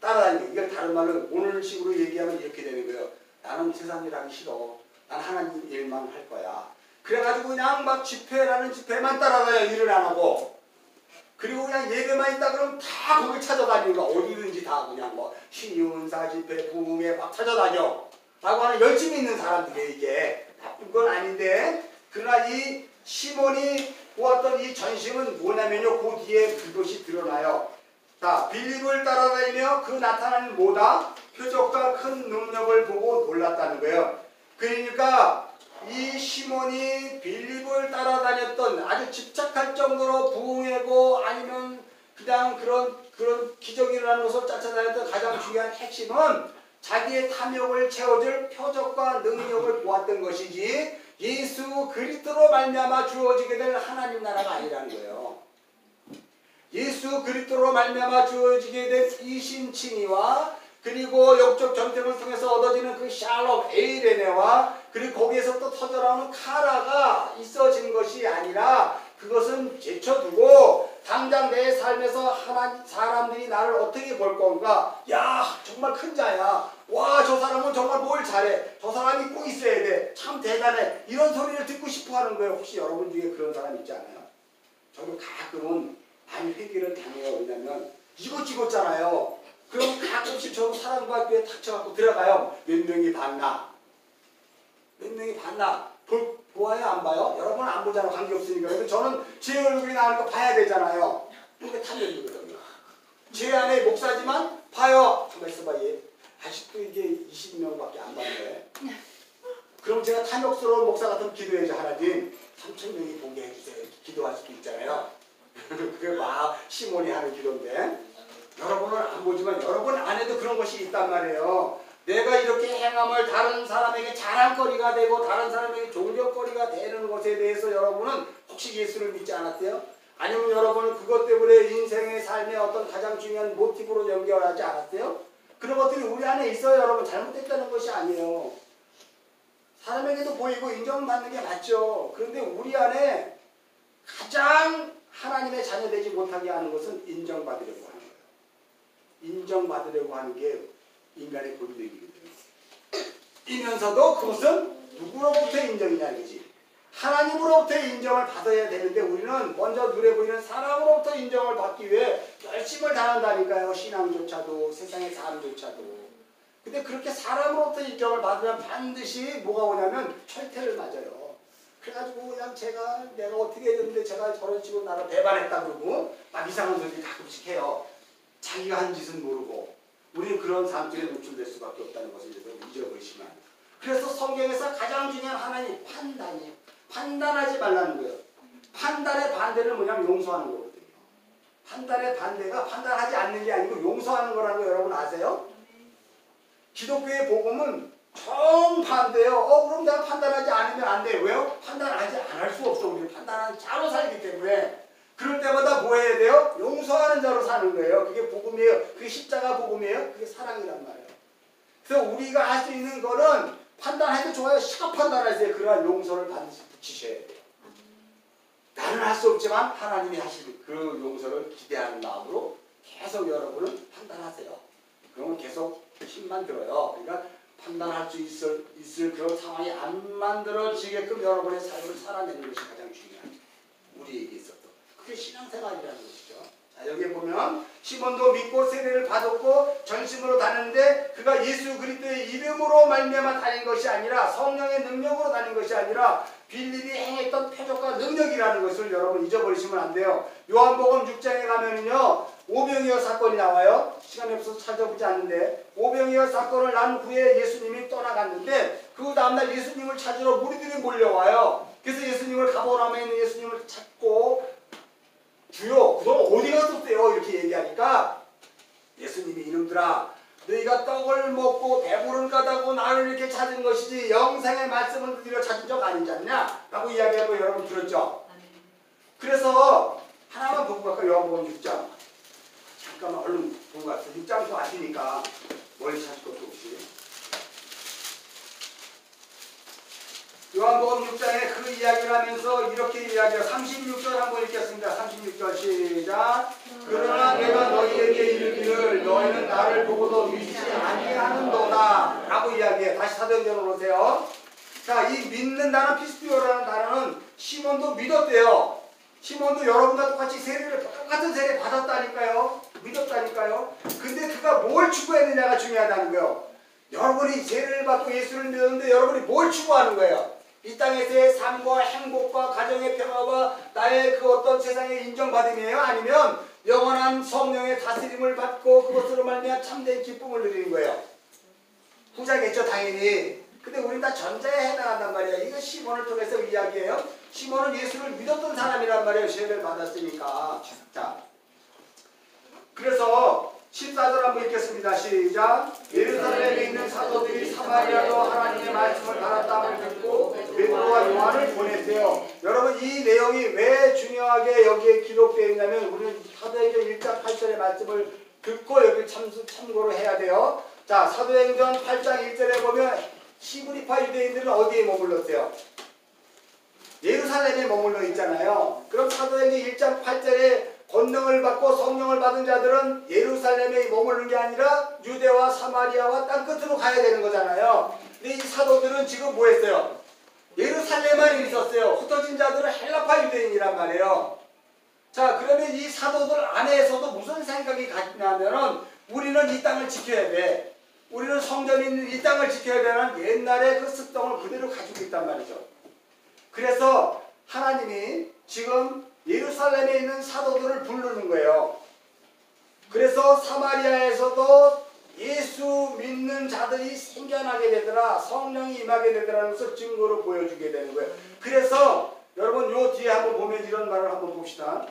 따라다니는. 이걸 다른 말로 오늘식으로 얘기하면 이렇게 되는 거예요. 나는 세상 일 하기 싫어. 난 하나님 일만 할 거야. 그래가지고 그냥 막 집회라는 집회만 따라다녀. 일을 안 하고. 그리고 그냥 예배만 있다 그러면 다 거기 찾아다니는 거야. 어디든지 다 그냥 뭐 신윤사 집회 부흥회 막 찾아다녀 라고 하는 열심히 있는 사람들이에요. 이게 나쁜 건 아닌데, 그러나 이 시몬이 보았던 이 전심은 뭐냐면요, 그 뒤에 그것이 드러나요. 자, 빌립을 따라다니며 그 나타나는 뭐다? 표적과 큰 능력을 보고 놀랐다는 거예요. 그러니까 이 시몬이 빌립을 따라다녔던, 아주 집착할 정도로 부흥회고 아니면 그냥 그런 기적이 일어나는 것을 쫓아다녔던 가장 중요한 핵심은 자기의 탐욕을 채워줄 표적과 능력을 보았던 것이지, 예수 그리스도로 말미암아 주어지게 될 하나님 나라가 아니라는 거예요. 예수 그리스도로 말미암아 주어지게 된 이신칭의와 그리고 영적 전쟁을 통해서 얻어지는 그 샬롬 에이레네와 그리고 거기에서 또 터져나오는 카라가 있어진 것이 아니라, 그것은 제쳐두고 당장 내 삶에서 사람들이 나를 어떻게 볼 건가. 야, 정말 큰 자야. 와, 저 사람은 정말 뭘 잘해. 저 사람이 꼭 있어야 돼. 참 대단해. 이런 소리를 듣고 싶어 하는 거예요. 혹시 여러분 중에 그런 사람 있지 않아요? 저도 가끔은 많이 회개를 당해요. 왜냐면 이거 찍었잖아요. 그럼 가끔씩 저도 사람과 교회 닥쳐갖고 들어가요. 몇 명이 봤나? 몇 명이 봤나? 보아요? 안 봐요? 여러분은 안 보잖아요. 관계없으니까. 근데 저는 제 얼굴이 나오는 거 봐야 되잖아요. 그게 탐욕이거든요. 제 안에 목사지만 봐요. 잠깐 있어봐. 얘 아직도 이게 20명밖에 안 봤네. 그럼 제가 탐욕스러운 목사 같으면 기도해야죠. 하나님 3,000명이 보게 해주세요. 이렇게 기도할 수도 있잖아요. 그게 막 시몬이 하는 기도인데, 여러분은 안 보지만 여러분 안에도 그런 것이 있단 말이에요. 내가 이렇게 행함을 다른 사람에게 자랑거리가 되고 다른 사람에게 존경거리가 되는 것에 대해서 여러분은 혹시 예수를 믿지 않았대요? 아니면 여러분은 그것 때문에 인생의 삶의 어떤 가장 중요한 모티브로 연결하지 않았대요? 그런 것들이 우리 안에 있어요. 여러분 잘못됐다는 것이 아니에요. 사람에게도 보이고 인정받는 게 맞죠. 그런데 우리 안에 가장 하나님의 자녀되지 못하게 하는 것은 인정받으려고 하는 거예요. 인정받으려고 하는 게 인간의 본능이거든요. 이면서도 그것은 누구로부터 인정이냐는 거지. 하나님으로부터 인정을 받아야 되는데 우리는 먼저 눈에 보이는 사람으로부터 인정을 받기 위해 열심을 다한다니까요. 신앙조차도 세상의 삶조차도. 근데 그렇게 사람으로부터 인정을 받으면 반드시 뭐가 오냐면 철퇴를 맞아요. 그래가지고 그냥 내가 어떻게 했는데 제가 저런 식으로 나를 배반했다 그러고 막 이상한 소리 가끔씩 해요. 자기가 한 짓은 모르고. 우리는 그런 사람들에 노출될 수밖에 없다는 것을 잊어버리시면. 그래서 성경에서 가장 중요한 하나님 판단이에요. 판단하지 말라는 거예요. 판단의 반대는 뭐냐면 용서하는 거거든요. 판단의 반대가 판단하지 않는 게 아니고 용서하는 거라는 거 여러분 아세요? 기독교의 복음은 정반대예요. 그럼 내가 판단하지 않으면 안 돼. 왜요? 판단하지 않을 수 없어. 우리는 판단하는 자로 살기 때문에. 그럴 때마다 뭐 해야 돼요? 용서하는 자로 사는 거예요. 그게 복음이에요. 그게 십자가 복음이에요. 그게 사랑이란 말이에요. 그래서 우리가 할 수 있는 거는 판단해도 좋아요. 시각 판단하세요. 그러나 용서를 반드시 붙이셔야 돼요. 나는 할 수 없지만 하나님이 하실 그 용서를 기대하는 마음으로 계속 여러분은 판단하세요. 그러면 계속 힘만 들어요. 그러니까 판단할 수 있을 그런 상황이 안 만들어지게끔 여러분의 삶을 살아내는 것이 가장 중요하죠. 우리에게 있어서. 그게 신앙생활이라는 것이죠. 자, 여기에 보면 시몬도 믿고 세례를 받았고 전심으로 다녔는데 그가 예수 그리스도의 이름으로 말미암아 다닌 것이 아니라 성령의 능력으로 다닌 것이 아니라 빌립이 행했던 표적과 능력이라는 것을 여러분 잊어버리시면 안 돼요. 요한복음 6장에 가면은요 오병이어 사건이 나와요. 시간이 없어서 찾아보지 않는데 오병이어 사건을 난 후에 예수님이 떠나갔는데 그 다음날 예수님을 찾으러 무리들이 몰려와요. 그래서 예수님을 가버나움에 있는 예수님을 찾고 주여 그동안 어디 갔었대요 이렇게 얘기하니까 예수님이 이놈들아 너희가 떡을 먹고 배부른 까다고 나를 이렇게 찾은 것이지 영생의 말씀을 드려 찾은 적 아니지 않냐 라고 이야기하고 여러분 들었죠. 그래서 하나만 보고 갈까요? 요한복음 6장 잠깐만 얼른 보고 갔어요. 6장도 아시니까 멀리 찾을 것도 없이 요한복음 6장에 그 이야기를 하면서 이렇게 이야기해요. 36절 한번 읽겠습니다. 36절 시작. 그러나 내가 너희에게 이르기를 너희는 나를 보고도 믿지 아니하는도다 라고 이야기해요. 다시 사도행전으로 오세요. 자, 이 믿는다는 피스티오라는 단어는 시몬도 믿었대요. 시몬도 여러분과 똑같이 똑같은 세례 받았다니까요. 믿었다니까요. 근데 그가 뭘 추구했느냐가 중요하다는 거예요. 여러분이 세례를 받고 예수를 믿었는데 여러분이 뭘 추구하는 거예요? 이 땅에서의 삶과 행복과 가정의 평화와 나의 그 어떤 세상의 인정받음이에요? 아니면 영원한 성령의 다스림을 받고 그것으로 말미암아 참된 기쁨을 누리는 거예요? 후자겠죠 당연히. 근데 우린 다 전자에 해당한단 말이야. 이거 시몬을 통해서 이야기해요. 시몬은 예수를 믿었던 사람이란 말이에요. 세례를 받았으니까. 자, 그래서 14절 한번 읽겠습니다. 시작. 예루살렘에 있는 사도들이 사마리아로 하나님의 말씀을 받았다고 듣고 베드로와 요한을 보냈어요. 여러분 이 내용이 왜 중요하게 여기에 기록되어 있냐면 우리는 사도행전 1장 8절의 말씀을 듣고 여기 참고로 해야 돼요. 자, 사도행전 8장 1절에 보면 히브리파 유대인들은 어디에 머물렀어요? 예루살렘에 머물러 있잖아요. 그럼 사도행전 1장 8절에 권능을 받고 성령을 받은 자들은 예루살렘에 머무르는 게 아니라 유대와 사마리아와 땅끝으로 가야 되는 거잖아요. 근데 이 사도들은 지금 뭐 했어요? 예루살렘만 있었어요. 흩어진 자들은 헬라파 유대인이란 말이에요. 자, 그러면 이 사도들 안에서도 무슨 생각이 갔냐면은 우리는 이 땅을 지켜야 돼. 우리는 성전이 있는 이 땅을 지켜야 되는 옛날의 그 습성을 그대로 가지고 있단 말이죠. 그래서 하나님이 지금 예루살렘에 있는 사도들을 부르는 거예요. 그래서 사마리아에서도 예수 믿는 자들이 생겨나게 되더라. 성령이 임하게 되더라는 것을 증거로 보여주게 되는 거예요. 그래서 여러분 요 뒤에 한번 보면 이런 말을 한번 봅시다.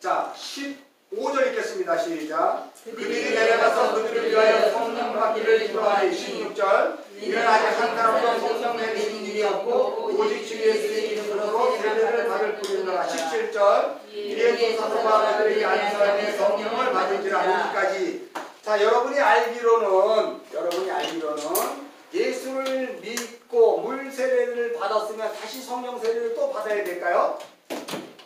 자, 15절 읽겠습니다. 시작. 그들이 내려가서 그들을 위하여 성령 받기를 기도하니 16절. 이는 아직 한 사람도 성령 내리신 일이 없고 오직 주 예수의 이름으로 세례를 받을 뿐이라. 17절. 이에 또 사도가 그들에게 안수하니 성령을 받은지라. 여기까지. 자, 여러분이 알기로는 예수를 믿고 물 세례를 받았으면 다시 성령 세례를 또 받아야 될까요?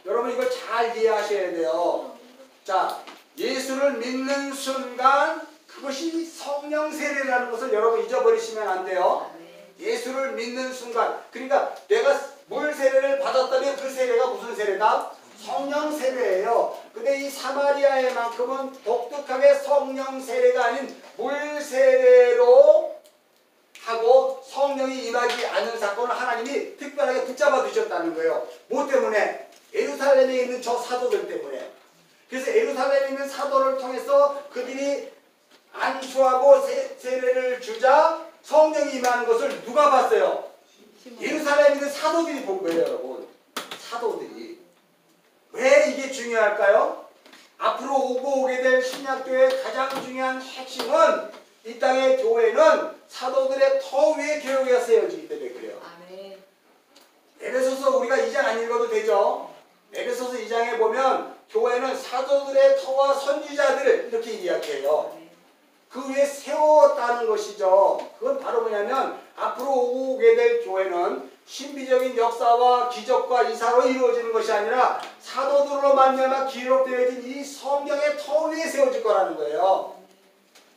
여러분 이걸 잘 이해하셔야 돼요. 자, 예수를 믿는 순간 그것이 성령 세례라는 것을 여러분 잊어버리시면 안 돼요. 예수를 믿는 순간, 그러니까 내가 물 세례를 받았다면 그 세례가 무슨 세례다? 성령 세례예요. 근데 이 사마리아에만큼은 독특하게 성령 세례가 아닌 물 세례로 하고 성령이 임하지 않는 사건을 하나님이 특별하게 붙잡아 두셨다는 거예요. 뭐 때문에? 예루살렘에 있는 저 사도들 때문에. 그래서 예루살렘에 있는 사도를 통해서 그들이 안수하고 세례를 주자 성령이 임하는 것을 누가 봤어요? 예루살렘에 있는 사도들이 본 거예요, 여러분. 사도들이. 왜 이게 중요할까요? 앞으로 오게 될 신약교회의 가장 중요한 핵심은 이 땅의 교회는 사도들의 터 위에 교회가 세워지기 때문에 그래요. 에베소서 우리가 2장 안 읽어도 되죠? 에베소서 2장에 보면 교회는 사도들의 터와 선지자들을 이렇게 이야기해요. 그 위에 세웠다는 것이죠. 그건 바로 뭐냐면 앞으로 오게 될 교회는 신비적인 역사와 기적과 이사로 이루어지는 것이 아니라 사도들로 말미암아 기록되어진 이 성경의 터 위에 세워질 거라는 거예요.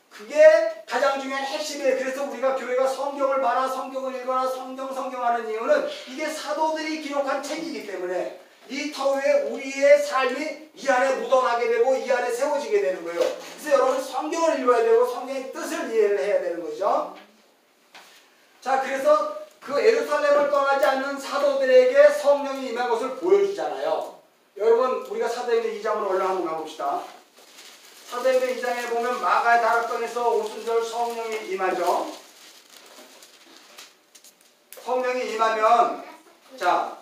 그게 가장 중요한 핵심이에요. 그래서 우리가 교회가 성경을 봐라, 성경을 읽어라, 성경하는 이유는 이게 사도들이 기록한 책이기 때문에 이 터 위에 우리의 삶이 이 안에 묻어나게 되고 이 안에 세워지게 되는 거예요. 그래서 여러분 성경을 읽어야 되고 성경의 뜻을 이해를 해야 되는 거죠. 자, 그래서 그 예루살렘을 떠나지 않는 사도들에게 성령이 임한 것을 보여주잖아요. 여러분 우리가 사도행전 2장으로 올라 한번 가봅시다. 사도행전 2장에 보면 마가의 다락방에서 오순절 성령이 임하죠. 성령이 임하면 자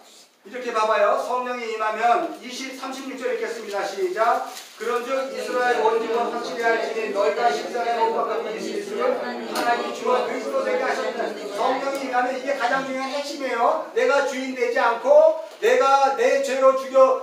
이렇게 봐봐요. 성령이 임하면 36절 읽겠습니다. 시작. 그런즉 이스라엘 온 집은 확실히 알지니 너희가 십자가에 못 박은 예수를 하나님이 주와 그리스도 되게 하셨다. 성령이 임하면 이게 가장 중요한 핵심이에요. 내가 주인 되지 않고 내가 내 죄로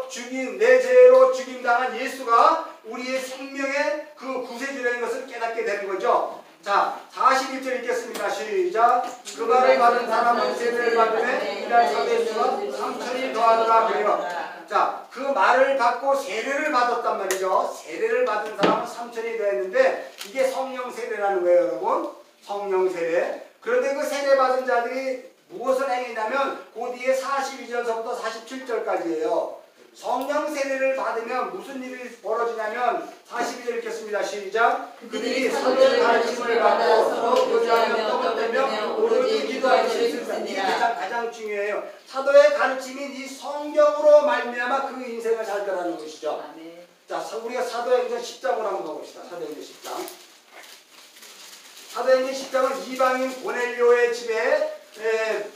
죽임당한 예수가 우리의 생명의 그 구세주라는 것을 깨닫게 되는 거죠. 자, 41절 읽겠습니다. 시작. 그 말을 받은 사람은 세례를 받으면 이날 사도수가 3천이 더하더라 그래요. 자, 그 말을 받고 세례를 받았단 말이죠. 세례를 받은 사람은 3천이 더했는데 이게 성령 세례라는 거예요, 여러분. 성령 세례. 그런데 그 세례 받은 자들이 무엇을 행했냐면 그 뒤에 42절서부터 47절까지예요. 성령 세례를 받으면 무슨 일이 벌어지냐면 42절 읽겠습니다. 시작. 그들이 사도의 가르침을 받고 서로 교제하며 떡을 떼며 오로지 기도하기 시작했습니다. 이게 가장 중요해요. 사도의 가르침인 이 성경으로 말미암아 그 인생을 살더라는 것이죠. 자, 우리가 사도행전 10장으로 한번 가봅시다. 사도행전 10장. 사도행전 10장은 이방인 고넬료의 집에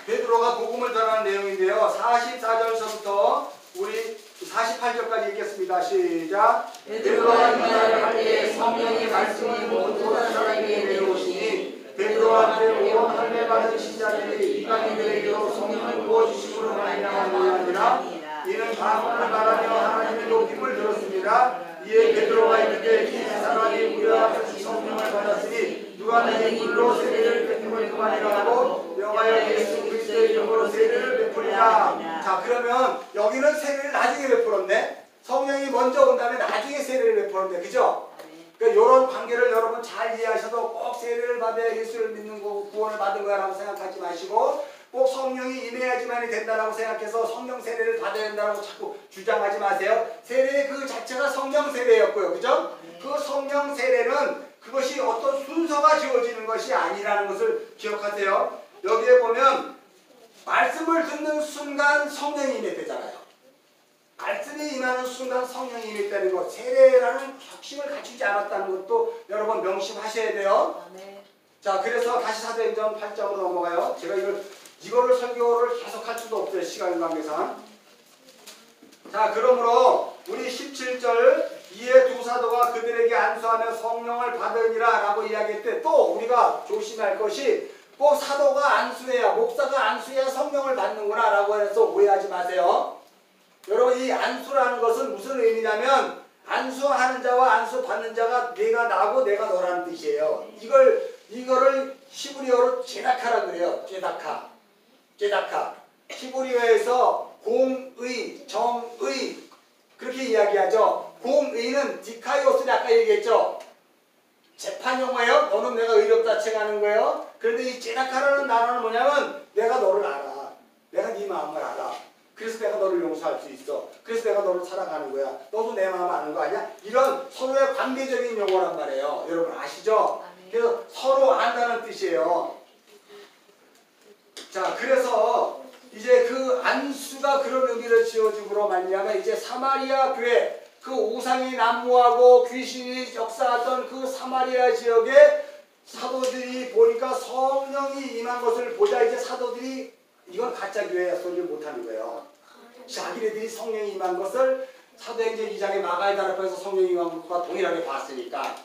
베드로가 복음을 전하는 내용인데요. 44절서부터 우리 48절까지 읽겠습니다. 시작. 베드로가 이 말을 할 때 성령이 말씀을 모두 사람에게 내려오시니 베드로한테 온 할례받은 신자들이 이방인들에게로 성령을 부어주심으로 말미암은 아니라 이는 방언을 말하며 하나님의 높임을 들었습니다. 이에 베드로가 이르되 이 사람이 우리와 같이 성령을 받았으니 누가 내게 물로 세례를 베풀 그만이라 하고 명하여 예수 그리스도의 이름으로 세례를 베풀리라. 자, 그러면 여기는 세례를 나중에 베풀었네. 성령이 먼저 온 다음에 나중에 세례를 베풀었네. 그죠? 그러니까 이런 관계를 여러분 잘 이해하셔도 꼭 세례를 받아야 예수를 믿는 거 구원을 받은 거라고 생각하지 마시고 꼭 성령이 임해야지만이 된다라고 생각해서 성령 세례를 받아야 된다고 자꾸 주장하지 마세요. 세례 그 자체가 성령 세례였고요. 그죠? 그 성령 세례는 그것이 어떤 순서가 지어지는 것이 아니라는 것을 기억하세요. 여기에 보면 말씀을 듣는 순간 성령이 임했대잖아요. 말씀이 임하는 순간 성령이 임했다는 것, 세례라는 혁신을 갖추지 않았다는 것도 여러분 명심하셔야 돼요. 자, 그래서 다시 사도행전 8장으로 넘어가요. 제가 이거를 설교를 계속 할 수도 없어요. 시간 관계상. 자, 그러므로 우리 17절 이에 두 사도가 그들에게 안수하며 성령을 받으니라 라고 이야기할 때 또 우리가 조심할 것이 꼭 사도가 안수해야 목사가 안수해야 성령을 받는구나 라고 해서 오해하지 마세요. 여러분 이 안수라는 것은 무슨 의미냐면 안수하는 자와 안수받는 자가 내가 나고 내가 너라는 뜻이에요. 이거를 히브리어로 제다카라 그래요. 제다카. 히브리어에서 공의, 정의 그렇게 이야기하죠. 공의는 디카이오스를 아까 얘기했죠. 재판 용어예요. 너는 내가 의롭다 칭하는 거예요. 그런데 이 제다카라는 단어는 뭐냐면 내가 너를 알아. 내가 네 마음을 알아. 그래서 내가 너를 용서할 수 있어. 그래서 내가 너를 사랑하는 거야. 너도 내 마음 아는 거 아니야? 이런 서로의 관계적인 용어란 말이에요. 여러분 아시죠? 그래서 서로 안다는 뜻이에요. 자, 그래서 이제 그 안수가 그런 의미를 지어줌으로 말미암아 이제 사마리아 교회 그 우상이 난무하고 귀신이 역사하던 그 사마리아 지역에 사도들이 보니까 성령이 임한 것을 보자 이제 사도들이 이건 가짜 교회야 소리를 못하는 거예요. 자기네들이 성령이 임한 것을 사도행전 2장의 마가의 다락방에서 성령이 임한 것과 동일하게 봤으니까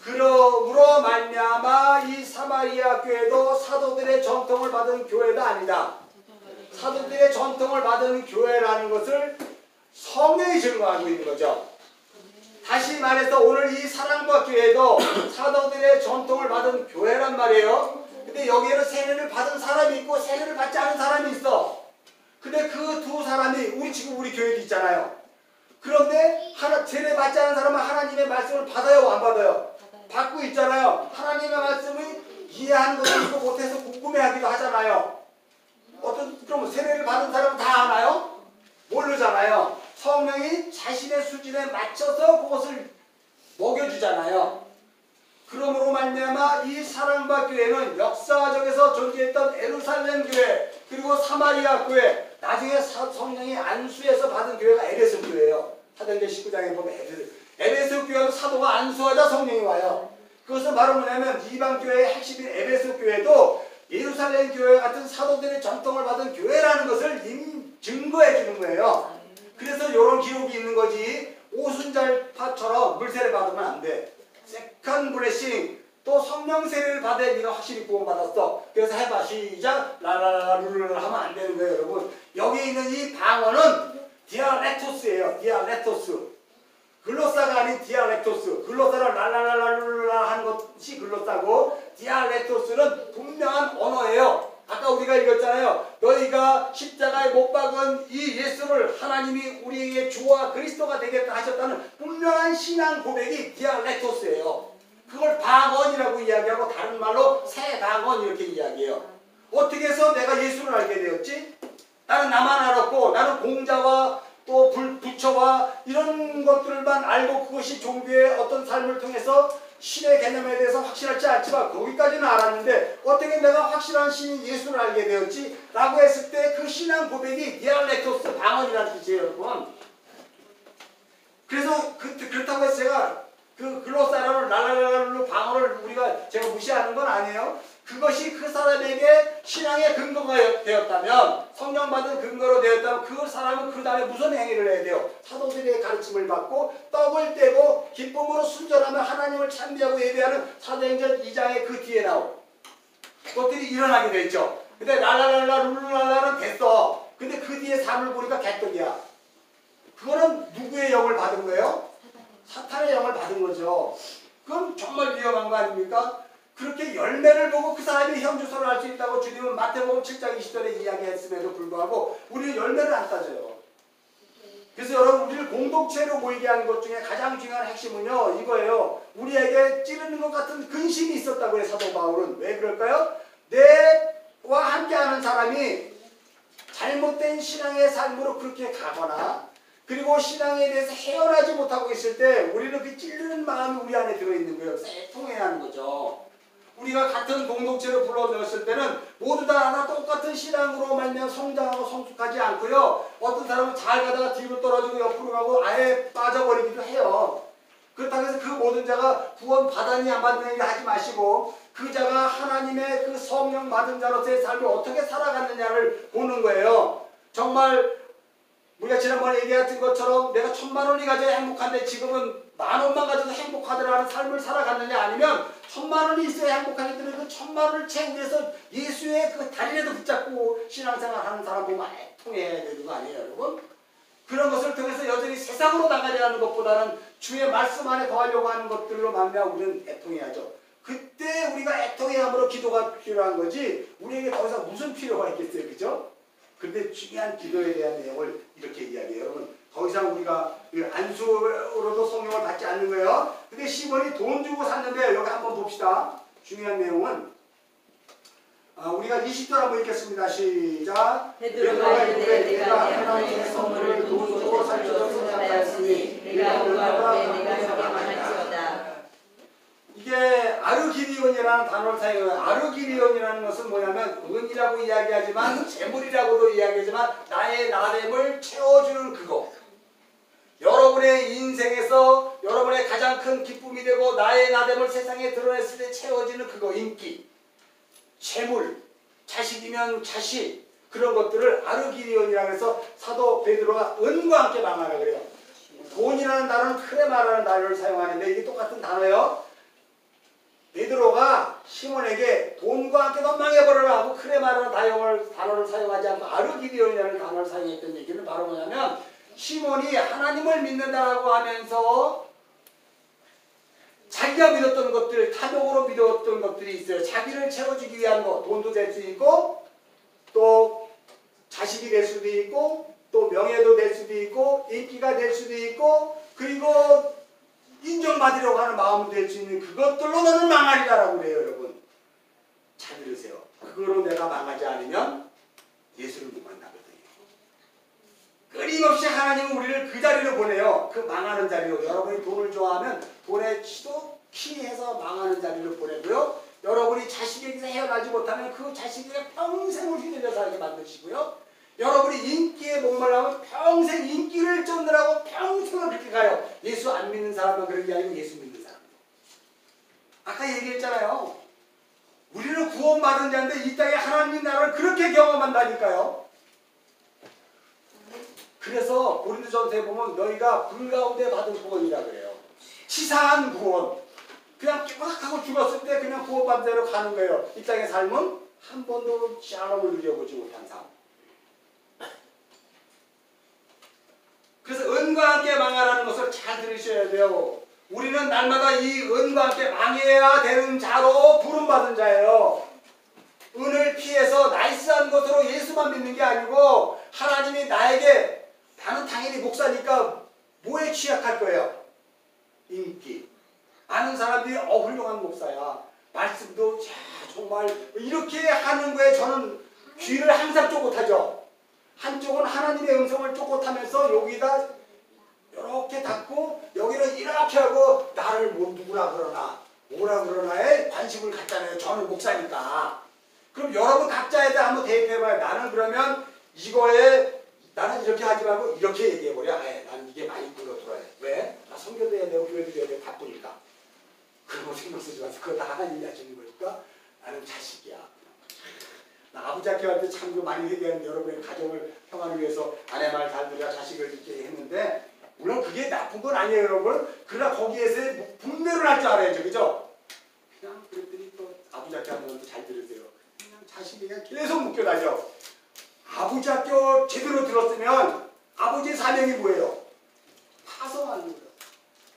그러므로 말미암아 이 사마리아 교회도 사도들의 전통을 받은 교회가 아니다. 사도들의 전통을 받은 교회라는 것을 성령이 증거하고 있는 거죠. 다시 말해서 오늘 이 사랑과 교회도 사도들의 전통을 받은 교회란 말이에요. 근데 여기에는 세례를 받은 사람이 있고 세례를 받지 않은 사람이 있어. 근데 그 두 사람이 지금 우리 교회도 있잖아요. 그런데 세례 받지 않은 사람은 하나님의 말씀을 받아요, 안 받아요? 받고 있잖아요. 하나님의 말씀을 이해하는 것도 있고 못해서 궁금해하기도 하잖아요. 그럼 세례를 받은 사람은 다 아나요? 모르잖아요. 성령이 자신의 수준에 맞춰서 그것을 먹여주잖아요. 그러므로 말미암아 이 사랑과 교회는 역사적에서 존재했던 예루살렘 교회 그리고 사마리아 교회 나중에 성령이 안수해서 받은 교회가 에베소 교회예요. 사도행전 19장에 보면 에베소 교회도 사도가 안수하자 성령이 와요. 그것은 바로 뭐냐면 이방교회의 핵심인 에베소 교회도 예루살렘 교회 같은 사도들의 전통을 받은 교회라는 것을 증거해 주는 거예요. 그래서 이런 기록이 있는 거지 오순절파처럼 물세례 받으면 안 돼. 세컨 블레싱 또 성령 세례를 받아야 네가 확실히 구원받았어. 그래서 해봐 시작 라라라루루 하면 안 되는 거예요. 여러분 여기 있는 이 방언은 디아렉토스예요. 디아렉토스 글로사가 아닌 디아렉토스. 글로사를 랄랄랄랄라 하는 것이 글로사고 디아렉토스는 분명한 언어예요. 아까 우리가 읽었잖아요. 너희가 십자가에 못 박은 이 예수를 하나님이 우리에게 주와 그리스도가 되겠다 하셨다는 분명한 신앙 고백이 디아렉토스예요. 그걸 방언이라고 이야기하고 다른 말로 새 방언 이렇게 이야기해요. 어떻게 해서 내가 예수를 알게 되었지? 나는 나만 알았고 나는 공자와 또 부처와 이런 것들만 알고 그것이 종교의 어떤 삶을 통해서 신의 개념에 대해서 확실하지 않지만 거기까지는 알았는데 어떻게 내가 확실한 신인 예수를 알게 되었지? 라고 했을 때 그 신앙 고백이 디알렉토스 방언이라는 뜻이에요. 여러분. 그래서 그렇다고 해서 제가 그 글로사라는 랄랄랄랄로 방언을 우리가 제가 무시하는 건 아니에요. 그것이 그 사람에게 신앙의 근거가 되었다면 성령 받은 근거로 되었다면 그 사람은 그 다음에 무슨 행위를 해야 돼요? 사도들의 가르침을 받고 떡을 떼고 기쁨으로 순전하며 하나님을 찬미하고 예배하는 사도행전 2장의 그 뒤에 나온 것들이 일어나게 됐죠. 근데 랄랄랄라 룰랄라는 됐어. 근데 그 뒤에 삶을 보니까 개떡이야. 그거는 누구의 영을 받은 거예요? 사탄의 영을 받은 거죠. 그건 정말 위험한 거 아닙니까? 그렇게 열매를 보고 그 사람이 형주소를 할 수 있다고 주님은 마태복음 7장 20절에 이야기했음에도 불구하고 우리는 열매를 안 따져요. 그래서 여러분 우리를 공동체로 모이게 하는 것 중에 가장 중요한 핵심은요 이거예요. 우리에게 찌르는 것 같은 근심이 있었다고 해요. 사도 바울은. 왜 그럴까요? 내와 함께하는 사람이 잘못된 신앙의 삶으로 그렇게 가거나 그리고 신앙에 대해서 헤어나지 못하고 있을 때 우리는 그 찌르는 마음이 우리 안에 들어있는 거예요. 애통해야 하는 거죠. 우리가 같은 공동체로 불러넣었을 때는 모두 다 하나 똑같은 신앙으로 말미암아 성장하고 성숙하지 않고요. 어떤 사람은 잘 가다가 뒤로 떨어지고 옆으로 가고 아예 빠져버리기도 해요. 그렇다고 해서 그 모든 자가 구원 받았니 안 받느냐 하지 마시고 그 자가 하나님의 그 성령 받은 자로서의 삶을 어떻게 살아갔느냐를 보는 거예요. 정말 우리가 지난번에 얘기했던 것처럼 내가 1000만 원이 가져야 행복한데 지금은 10,000원만 가져도 행복하더라는 삶을 살아갔느냐 아니면 1000만 원이 있어야 행복하기 때문에 그 1000만 원을 채우기 위해서 예수의 그 다리라도 붙잡고 신앙생활 하는 사람 보면 애통해야 되는 거 아니에요 여러분? 그런 것을 통해서 여전히 세상으로 나가려 하는 것보다는 주의 말씀 안에 거하려고 하는 것들로 말미암아 우리는 애통해야죠. 그때 우리가 애통해야함으로 기도가 필요한 거지 우리에게 더 이상 무슨 필요가 있겠어요. 그죠? 그런데 중요한 기도에 대한 내용을 이렇게 이야기해요. 여러분 더 이상 우리가 안수로도 성령을 받지 않는 거예요. 근데 시몬이 돈 주고 샀는데 여기 한번 봅시다. 중요한 내용은 우리가 20절 한번 읽겠습니다. 시작. 베드로가 이르되 내가 하나님의 선물을 돈 주고 살려서 생각하였으니 내가 그가 앞에 내가 이렇게 말할지어다. 이게 아르기리온이라는 단어를 사용해요. 아르기리온이라는 것은 뭐냐면 은이라고 이야기하지만 재물이라고도 이야기하지만 나의 나됨을 채워주는 그거. 여러분의 인생에서 여러분의 가장 큰 기쁨이 되고 나의 나됨을 세상에 드러냈을 때 채워지는 그거. 인기, 재물, 자식이면 자식 그런 것들을 아르기리온이라고 해서 사도 베드로가 은과 함께 망하라 그래요. 돈이라는 단어는 크레마라는 단어를 사용하는데 이게 똑같은 단어예요. 베드로가 시몬에게 돈과 함께 넌 망해버려라 하고 크레마라는 단어를 사용하지 않고 아르기리온이라는 단어를 사용했던 얘기는 바로 뭐냐면 시몬이 하나님을 믿는다고 하면서 자기가 믿었던 것들, 탐욕으로 믿었던 것들이 있어요. 자기를 채워주기 위한 것, 돈도 될 수 있고 또 자식이 될 수도 있고 또 명예도 될 수도 있고 인기가 될 수도 있고 그리고 인정받으려고 하는 마음이 될 수 있는 그것들로 너는 망하리라라고 그래요. 여러분 잘 들으세요. 그거로 내가 망하지 않으면 예수를 못 만나거든요. 끊임없이 하나님은 우리를 그 자리로 보내요. 그 망하는 자리로. 여러분이 돈을 좋아하면 돈에 치독히 해서 망하는 자리로 보내고요. 여러분이 자식에게서 헤어나지 못하면 그 자식에게 평생을 휘둘려 살게 만드시고요. 여러분이 인기에 목말라면 평생 인기를 쫓느라고 평생을 그렇게 가요. 예수 안 믿는 사람은 그런 게 아니고 예수 믿는 사람. 아까 얘기했잖아요. 우리는 구원받은 자인데 이 땅에 하나님 나라를 그렇게 경험한다니까요. 그래서 고린도전서에 보면 너희가 불 가운데 받은 구원이라 그래요. 치사한 구원. 그냥 깨끗하고 죽었을 때 그냥 구원받은 대로 가는 거예요. 이 땅의 삶은 한 번도 샬롬을 누려보지 못한 삶. 그래서 은과 함께 망하라는 것을 잘 들으셔야 돼요. 우리는 날마다 이 은과 함께 망해야 되는 자로 부름받은 자예요. 은을 피해서 나이스한 것으로 예수만 믿는 게 아니고 하나님이 나에게 나는 당연히 목사니까 뭐에 취약할 거예요? 인기. 아는 사람들이 훌륭한 목사야. 말씀도 정말 이렇게 하는 거에 저는 귀를 항상 쫓긋하죠. 한쪽은 하나님의 음성을 쫓긋하면서 여기다 이렇게 닫고 여기는 이렇게 하고 나를 뭐 누구라 그러나 뭐라 그러나에 관심을 갖잖아요. 저는 목사니까. 그럼 여러분 각자에 대해 한번 대입해봐요. 나는 그러면 이거에 나는 이렇게 하지 말고 이렇게 얘기해버려. 나는 이게 많이 끌어들어야 돼. 왜? 나 성교도 해야 되고 교회도 해야 되고 바쁘니까. 그런 거 신경 쓰지 마세요. 그거 다 하나님이 하시는 거니까 나는 자식이야. 나 아버지 학교한테 참 많이 얘기하는 여러분의 가정을 평안을 위해서 아내 말 잘 들어야 자식을 이렇게 했는데 물론 그게 나쁜 건 아니에요, 여러분. 그러나 거기에서 분별을 할 줄 알아야죠. 그죠? 그냥 그랬더니 또 아버지 학교 하는 것도 잘 들으세요. 그냥 자식이 그냥 계속 묶여다녀. 아버지 학교 제대로 들었으면 아버지의 사명이 뭐예요? 파송하는 거예요.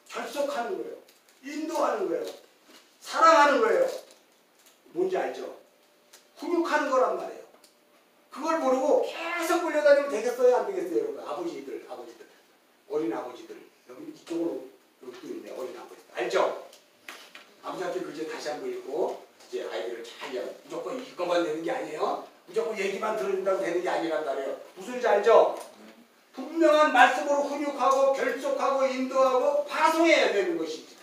결속하는 거예요. 인도하는 거예요. 사랑하는 거예요. 뭔지 알죠? 훈육하는 거란 말이에요. 그걸 모르고 계속 끌려다니면 되겠어요? 안 되겠어요? 여러분? 아버지들. 어린 아버지들. 여기 이쪽으로 또 있네. 어린 아버지. 알죠? 아버지한테 그제 다시 한번 읽고 이제 아이들을 잘 무조건 이거만 되는 게 아니에요. 무조건 얘기만 들어준다고 되는 게 아니란 말이에요. 무슨 소리인지 알죠? 분명한 말씀으로 훈육하고 결속하고 인도하고 파송해야 되는 것이지.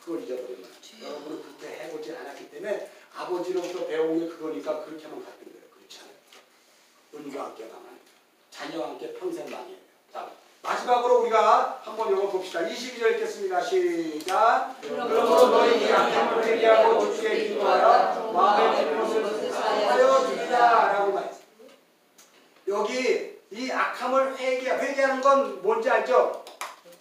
그걸 잊어버리면 여러분은 그렇게 해보지 않았기 때문에 아버지로부터 배운 게 그거니까 그렇게만 갔던 거예요. 그렇지 않아요. 은과 함께 망하는 자녀와 함께 평생 망해요. 자, 마지막으로 우리가 한번 이거 봅시다. 22절 읽겠습니다. 시작. 그러므로 너희 악함을 회개하고 주께 기도하여 마음의 것을 사하여 주리라 라고 말했어요. 여기 이 악함을 회개하는 건 뭔지 알죠?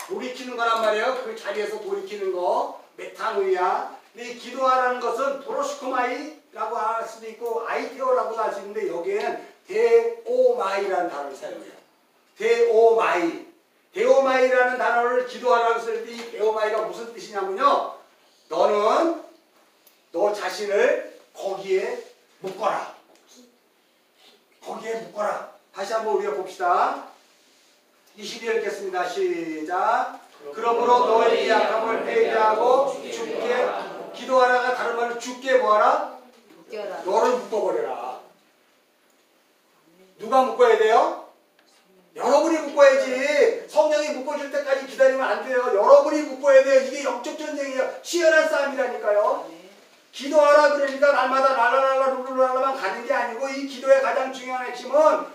돌이키는 거란 말이에요. 그 자리에서 돌이키는 거. 메타노이아. 근데 이 기도하라는 것은 프로시코마이라고 할 수도 있고 아이테오라고도 할 수 있는데 여기에는 데오마이라는 단어를 사용해요. 데오마이. 데오마이라는 단어를 기도하라고 쓸 때 이 데오마이가 무슨 뜻이냐면요. 너는 너 자신을 거기에 묶어라. 거기에 묶어라. 다시 한번 우리가 봅시다. 22절 읽겠습니다. 시작. 그러므로 너의 약함을 회개하고 주께 기도하라가 다른 말로 주께 뭐하라? 너를 묶어버려라. 누가 묶어야 돼요? 여러분이 묶어야지. 성령이 묶어줄 때까지 기다리면 안 돼요. 여러분이 묶어야 돼요. 이게 영적 전쟁이에요. 치열한 싸움이라니까요. 기도하라 그러니까 날마다 랄라랄라 룰루랄라만 가는 게 아니고 이 기도의 가장 중요한 핵심은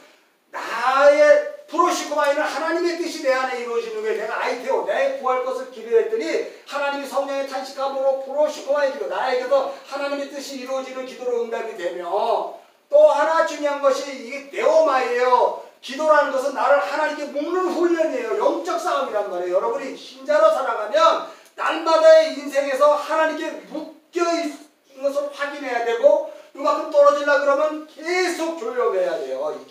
나의 프로시코마이는 하나님의 뜻이 내 안에 이루어지는 거예요. 내가 아이테오, 내 구할 것을 기도했더니 하나님이 성령의 탄식함으로 프로시코마이 기도, 나에게도 하나님의 뜻이 이루어지는 기도로 응답이 되며 또 하나 중요한 것이 이게 데오마이예요. 기도라는 것은 나를 하나님께 묶는 훈련이에요. 영적 싸움이란 말이에요. 여러분이 신자로 살아가면 날마다의 인생에서 하나님께 묶여 있는 것을 확인해야 되고 이만큼 떨어지려고 그러면 계속 조용해야 돼요.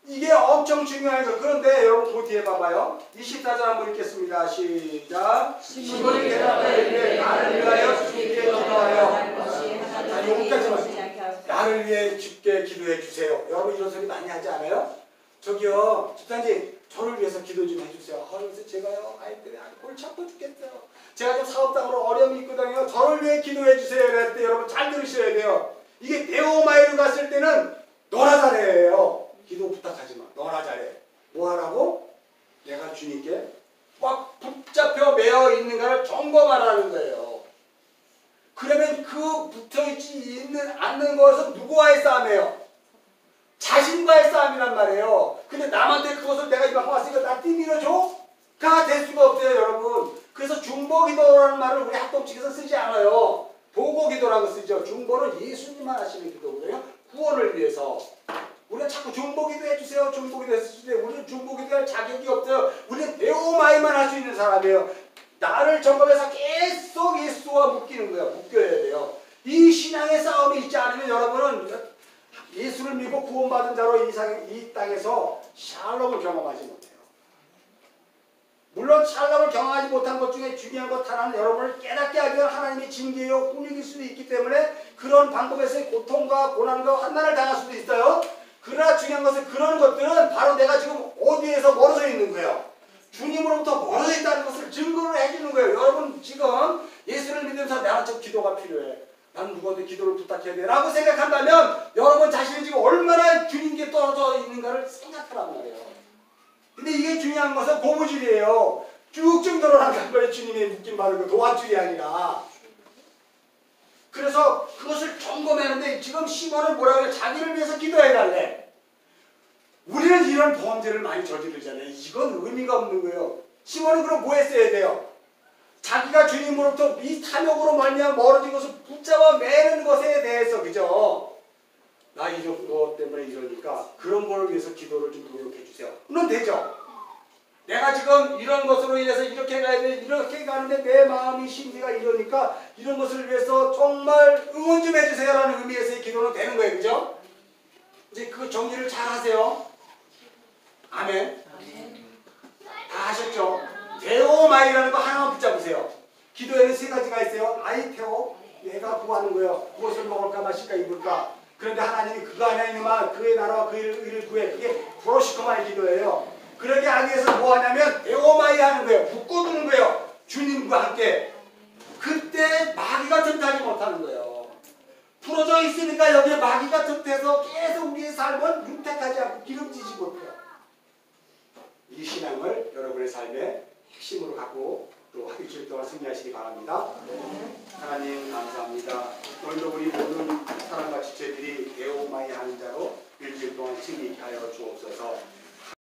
이게 엄청 중요한 거예요. 그런데 여러분 그 뒤에 봐봐요. 24절 한번 읽겠습니다. 시작. 시몬이 대답하여 이르되 나를 위하여 주께 기도하여 여기까지만 나를 위해 주께 기도해 주세요. 여러분 이런 소리 많이 하지 않아요? 저기요 집사님 저를 위해서 기도 좀 해주세요. 그래서 제가요 아이들이 골치 아파 죽겠어요. 제가 좀 사업당으로 어려움이 있거든요. 저를 위해 기도해 주세요. 그럴 때 여러분 잘 들으셔야 돼요. 이게 데오마이로 갔을 때는 너나 잘해요. 기도 부탁하지 마. 너나 잘해. 뭐 하라고? 내가 주님께 꽉 붙잡혀 매어 있는가를 점검하라는 거예요. 그러면 그 붙어있지 않는 것은 누구와의 싸움이에요? 자신과의 싸움이란 말이에요. 근데 남한테 그것을 내가 이만큼 왔으니까 나 뛰밀어줘? 가 될 수가 없어요, 여러분. 그래서 중보기도라는 말을 우리 합동측에서 쓰지 않아요. 보고기도라고 쓰죠. 중보는 예수님만 하시는 기도거든요. 구원을 위해서. 우리가 자꾸 중보기도 해주세요. 중보기도 해주세요. 우리는 중보기도 할 자격이 없어요. 우리는 배우마이만 할 수 있는 사람이에요. 나를 점검해서 계속 예수와 묶이는 거예요. 묶여야 돼요. 이 신앙의 싸움이 있지 않으면 여러분은 예수를 믿고 구원받은 자로 이 땅에서 샬롬을 경험하지 못해요. 물론 샬롬을 경험하지 못한 것 중에 중요한 것 하나는 여러분을 깨닫게 하기 위한 하나님의 징계요 훈육일 수도 있기 때문에 그런 방법에서의 고통과 고난과 환난을 당할 수도 있어요. 그러나 중요한 것은 그런 것들은 바로 내가 지금 어디에서 멀어져 있는 거예요. 주님으로부터 멀어져 있다는 것을 증거를 해주는 거예요. 여러분 지금 예수를 믿으면서 나는 좀 기도가 필요해. 난 누구한테 기도를 부탁해야 돼 라고 생각한다면 여러분 자신이 지금 얼마나 주님께 떨어져 있는가를 생각하란 말이에요. 근데 이게 중요한 것은 고무줄이에요. 쭉쭉 늘어나는 거예요. 주님의 묶임 바르고 도안줄이 아니라. 그래서 그것을 점검하는데 지금 시몬은 뭐라고 해요? 자기를 위해서 기도해달래. 우리는 이런 범죄를 많이 저지르잖아요. 이건 의미가 없는 거예요. 시몬은 그럼 뭐 했어야 돼요? 자기가 주님으로부터 이 탐욕으로 말미암아 멀어진 것을 붙잡아 매는 것에 대해서 그죠? 나 이런 것 때문에 이러니까 그런 거를 위해서 기도를 좀 노력해 주세요. 그럼 되죠? 내가 지금 이런 것으로 인해서 이렇게 가야 돼, 이렇게 가는데 내 마음이 심리가 이러니까 이런 것을 위해서 정말 응원 좀 해주세요 라는 의미에서의 기도는 되는 거예요. 그죠? 이제 그 정리를 잘 하세요. 아멘. 다 하셨죠? 데오마이라는 거 하나만 붙잡으세요. 기도에는 세 가지가 있어요. 아이테오, 내가 구하는 거예요. 무엇을 먹을까 마실까 입을까. 그런데 하나님이 그거 하나님만 그의 나라와 그의 의를 구해. 그게 프로시코마의 기도예요. 그러게 하기 위해서 뭐 하냐면 데오마이 하는 거예요. 묶어두는 거예요. 주님과 함께. 그때 마귀가 틈타지 못하는 거예요. 풀어져 있으니까 여기에 마귀가 틈태서 계속 우리의 삶은 윤택하지 않고 기름지지 못해요. 이 신앙을 여러분의 삶의 핵심으로 갖고 또 일주일 동안 승리하시기 바랍니다. 하나님 감사합니다. 오늘도 우리 모든 사랑과 지체들이 데오마이 하는 자로 일주일 동안 승리케 하여 주옵소서.